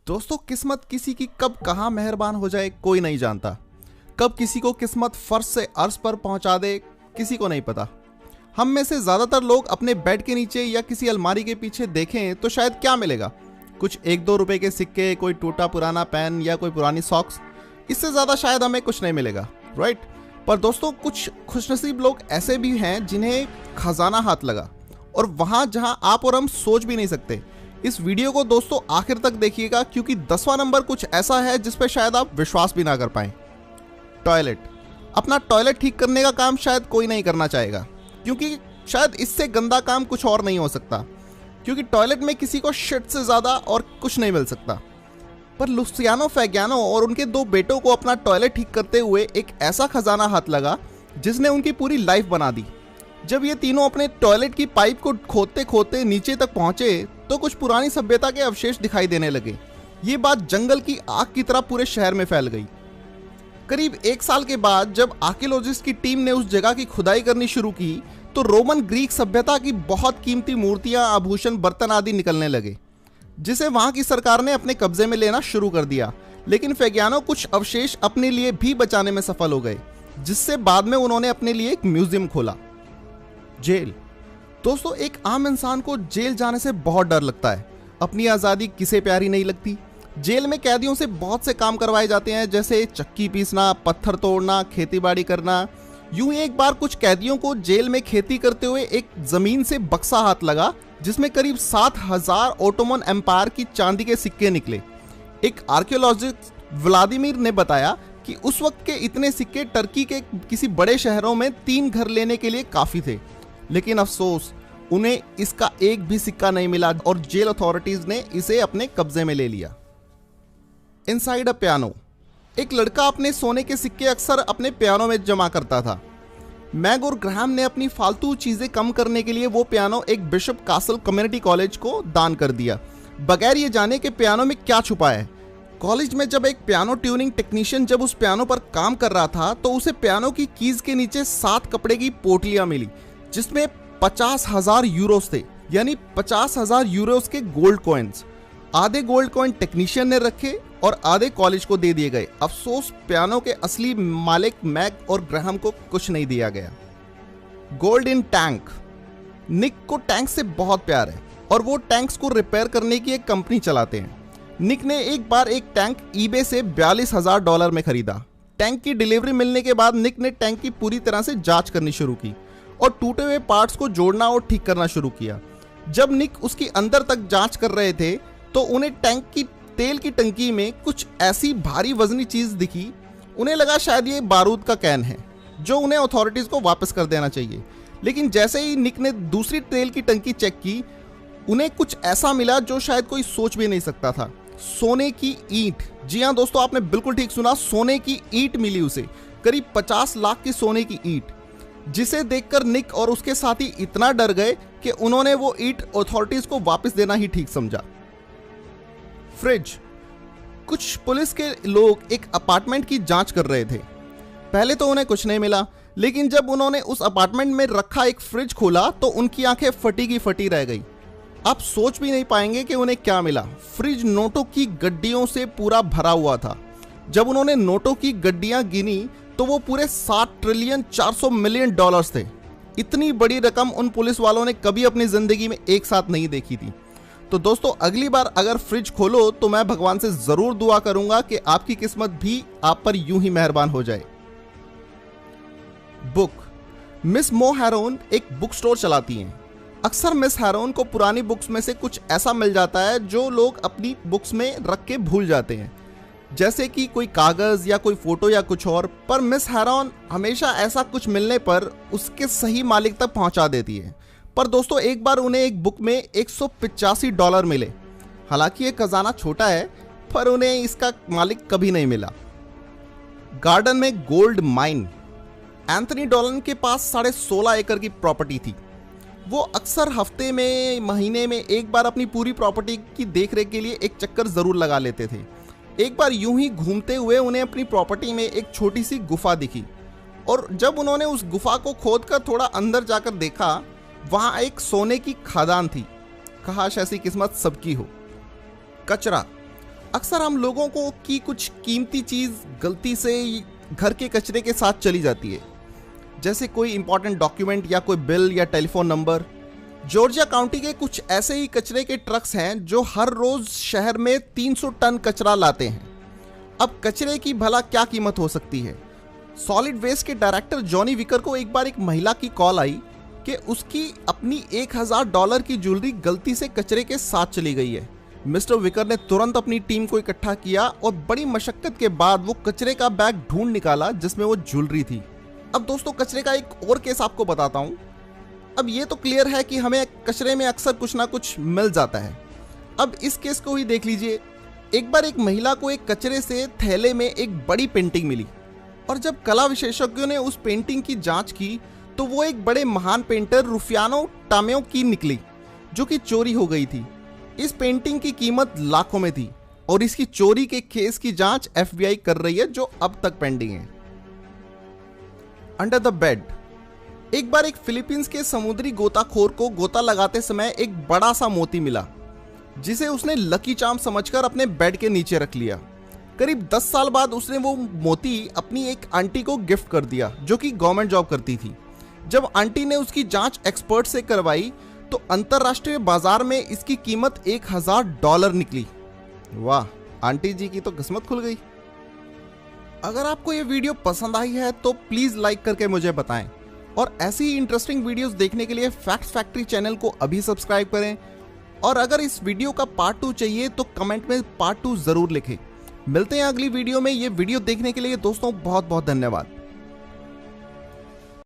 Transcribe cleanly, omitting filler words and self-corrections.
दोस्तों, किस्मत किसी की कब कहाँ मेहरबान हो जाए कोई नहीं जानता। कब किसी को किस्मत फर्श से अर्श पर पहुंचा दे किसी को नहीं पता। हम में से ज्यादातर लोग अपने बेड के नीचे या किसी अलमारी के पीछे देखें तो शायद क्या मिलेगा, कुछ 1-2 रुपए के सिक्के, कोई टूटा पुराना पेन या कोई पुरानी सॉक्स। इससे ज्यादा शायद हमें कुछ नहीं मिलेगा, राइट। पर दोस्तों, कुछ खुशनसीब लोग ऐसे भी हैं जिन्हें खजाना हाथ लगा, और वहां जहां आप और हम सोच भी नहीं सकते। इस वीडियो को दोस्तों आखिर तक देखिएगा, क्योंकि 10वां नंबर कुछ ऐसा है जिस पे शायद आप विश्वास भी ना कर पाएं। टॉयलेट। अपना टॉयलेट ठीक करने का काम शायद कोई नहीं करना चाहेगा, क्योंकि शायद इससे गंदा काम कुछ और नहीं हो सकता, क्योंकि टॉयलेट में किसी को शिट से ज़्यादा और कुछ नहीं मिल सकता। पर लुसियानो फैगियानो और उनके 2 बेटों को अपना टॉयलेट ठीक करते हुए एक ऐसा खजाना हाथ लगा जिसने उनकी पूरी लाइफ बना दी। जब ये तीनों अपने टॉयलेट की पाइप को खोदते खोदते नीचे तक पहुंचे तो कुछ पुरानी सभ्यता के अवशेष दिखाई देने लगे। ये बात जंगल की आग की तरह पूरे शहर में फैल गई। करीब 1 साल के बाद जब आर्कियोलॉजिस्ट की टीम ने उस जगह की खुदाई करनी शुरू की तो रोमन ग्रीक सभ्यता की बहुत कीमती मूर्तियां, आभूषण, बर्तन आदि निकलने लगे, जिसे वहां की सरकार ने अपने कब्जे में लेना शुरू कर दिया। लेकिन फैगियानो कुछ अवशेष अपने लिए भी बचाने में सफल हो गए, जिससे बाद में उन्होंने अपने लिए एक म्यूजियम खोला। जेल। दोस्तों, एक आम इंसान को जेल जाने से बहुत डर लगता है। अपनी आज़ादी किसे प्यारी नहीं लगती। जेल में कैदियों से बहुत से काम करवाए जाते हैं, जैसे चक्की पीसना, पत्थर तोड़ना, खेतीबाड़ी करना। यूं ही एक बार कुछ कैदियों को जेल में खेती करते हुए एक जमीन से बक्सा हाथ लगा, जिसमें करीब 7000 ओटोमन एम्पायर की चांदी के सिक्के निकले। एक आर्कियोलॉजिस्ट व्लादिमीर ने बताया कि उस वक्त के इतने सिक्के टर्की के किसी बड़े शहरों में 3 घर लेने के लिए काफ़ी थे। लेकिन अफसोस, उन्हें इसका एक भी सिक्का नहीं मिला और जेल अथॉरिटीज ने इसे अपने कब्जे में ले लिया। Inside a piano. एक लड़का अपने सोने के सिक्के अक्सर अपने पियानो में जमा करता था। मैग और ग्राहम ने अपनी फालतू चीजें कम करने के लिए वो पियानो एक बिशप कासल कम्युनिटी कॉलेज को दान कर दिया, बगैर ये जाने कि पियानो में क्या छुपा है। कॉलेज में जब एक पियानो ट्यूनिंग टेक्नीशियन जब उस पियानो पर काम कर रहा था तो उसे पियानो की कीज के नीचे 7 कपड़े की पोटलियां मिली, जिसमें 50,000 यूरोस थे, यानी 50,000 यूरोस के गोल्ड कॉइन्स। आधे गोल्ड कॉइन टेक्नीशियन ने रखे और आधे कॉलेज को दे दिए गए। अफसोस, पियानो के असली मालिक मैग और ग्राहम को कुछ नहीं दिया गया। Gold in tank. निक को टैंक से बहुत प्यार है और वो टैंक्स को रिपेयर करने की एक कंपनी चलाते हैं। निक ने एक बार एक टैंक ईबे से $42,000 में खरीदा। टैंक की डिलीवरी मिलने के बाद निक ने टैंक की पूरी तरह से जांच करनी शुरू की और टूटे हुए पार्ट्स को जोड़ना और ठीक करना शुरू किया। जब निक उसकी अंदर तक जांच कर रहे थे तो उन्हें टैंक की तेल की टंकी में कुछ ऐसी भारी वजनी चीज दिखी। उन्हें लगा शायद ये बारूद का कैन है, जो उन्हें अथॉरिटीज को वापस कर देना चाहिए। लेकिन जैसे ही निक ने दूसरी तेल की टंकी चेक की, उन्हें कुछ ऐसा मिला जो शायद कोई सोच भी नहीं सकता था। सोने की ईंट। जी हाँ दोस्तों, आपने बिल्कुल ठीक सुना, सोने की ईंट मिली उसे, करीब 50 लाख की सोने की ईंट, जिसे देखकर निक और उसके साथी इतना डर गए कि उन्होंने वो ईंट अथॉरिटीज को वापस देना ही ठीक समझा। फ्रिज। कुछ पुलिस के लोग एक अपार्टमेंट की जांच कर रहे थे। पहले तो उन्हें कुछ नहीं मिला, लेकिन जब उन्होंने उस अपार्टमेंट में रखा एक फ्रिज खोला तो उनकी आंखें फटी की फटी रह गई। आप सोच भी नहीं पाएंगे कि उन्हें क्या मिला। फ्रिज नोटों की गड्डियों से पूरा भरा हुआ था। जब उन्होंने नोटों की गड्डियां गिनी तो वो पूरे 7 ट्रिलियन 400 मिलियन डॉलर्स थे। इतनी बड़ी रकम उन पुलिस वालों ने कभी अपनी जिंदगी में एक साथ नहीं देखी थी। तो दोस्तों, अगली बार अगर फ्रिज खोलो तो मैं भगवान से जरूर दुआ करूंगा कि आपकी किस्मत भी आप पर यूं ही मेहरबान हो जाए। बुक। मिस मो हैरोन एक बुक स्टोर चलाती हैं। अक्सर मिस हैरोन को पुरानी बुक्स में से कुछ ऐसा मिल जाता है जो लोग अपनी बुक्स में रख के भूल जाते हैं, जैसे कि कोई कागज या कोई फोटो या कुछ और। पर मिस हैरोन हमेशा ऐसा कुछ मिलने पर उसके सही मालिक तक पहुंचा देती है। पर दोस्तों, एक बार उन्हें एक बुक में $185 मिले। हालांकि ये खजाना छोटा है, पर उन्हें इसका मालिक कभी नहीं मिला। गार्डन में गोल्ड माइन। एंथनी डॉलन के पास 16.5 एकड़ की प्रॉपर्टी थी। वो अक्सर हफ्ते में, महीने में एक बार अपनी पूरी प्रॉपर्टी की देखरेख के लिए एक चक्कर जरूर लगा लेते थे। एक बार यूं ही घूमते हुए उन्हें अपनी प्रॉपर्टी में एक छोटी सी गुफा दिखी, और जब उन्होंने उस गुफा को खोदकर थोड़ा अंदर जाकर देखा, वहां एक सोने की खदान थी। काश ऐसी किस्मत सबकी हो। कचरा। अक्सर हम लोगों को की कुछ कीमती चीज़ गलती से घर के कचरे के साथ चली जाती है, जैसे कोई इंपॉर्टेंट डॉक्यूमेंट या कोई बिल या टेलीफोन नंबर। जॉर्जिया काउंटी के कुछ ऐसे ही कचरे के ट्रक्स हैं जो हर रोज शहर में 300 टन कचरा लाते हैं। अब कचरे की भला क्या कीमत हो सकती है? सॉलिड वेस्ट के डायरेक्टर जॉनी विकर को एक बार एक महिला की कॉल आई कि उसकी अपनी $1000 की ज्वेलरी गलती से कचरे के साथ चली गई है। मिस्टर विकर ने तुरंत अपनी टीम को इकट्ठा किया और बड़ी मशक्कत के बाद वो कचरे का बैग ढूंढ निकाला जिसमें वो ज्वेलरी थी। अब दोस्तों, कचरे का एक और केस आपको बताता हूँ। अब ये तो क्लियर है कि हमें कचरे में अक्सर कुछ ना कुछ मिल जाता है। अब इस केस को ही देख लीजिए। एक बार एक महिला को एक कचरे से थैले में एक बड़ी पेंटिंग मिली और जब कला विशेषज्ञों ने उस पेंटिंग की जांच की तो वो एक बड़े महान पेंटर रुफियानो टामेओ की निकली, जो कि चोरी हो गई थी। इस पेंटिंग की कीमत लाखों में थी और इसकी चोरी के केस की जांच FBI कर रही है, जो अब तक पेंडिंग है। Under the bed. एक बार एक फिलीपींस के समुद्री गोताखोर को गोता लगाते समय एक बड़ा सा मोती मिला, जिसे उसने लकी चार्म समझकर अपने बेड के नीचे रख लिया। करीब 10 साल बाद उसने वो मोती अपनी एक आंटी को गिफ्ट कर दिया, जो कि गवर्नमेंट जॉब करती थी। जब आंटी ने उसकी जांच एक्सपर्ट से करवाई तो अंतरराष्ट्रीय बाजार में इसकी कीमत $1000 निकली। वाह, आंटी जी की तो किस्मत खुल गई। अगर आपको ये वीडियो पसंद आई है तो प्लीज लाइक करके मुझे बताएं और ऐसी ही इंटरेस्टिंग वीडियोस देखने के लिए फैक्ट्स फैक्ट्री चैनल को अभी सब्सक्राइब करें। और अगर इस वीडियो का पार्ट 2 चाहिए तो कमेंट में पार्ट 2 जरूर लिखें। मिलते हैं अगली वीडियो में। ये वीडियो देखने के लिए दोस्तों बहुत बहुत धन्यवाद।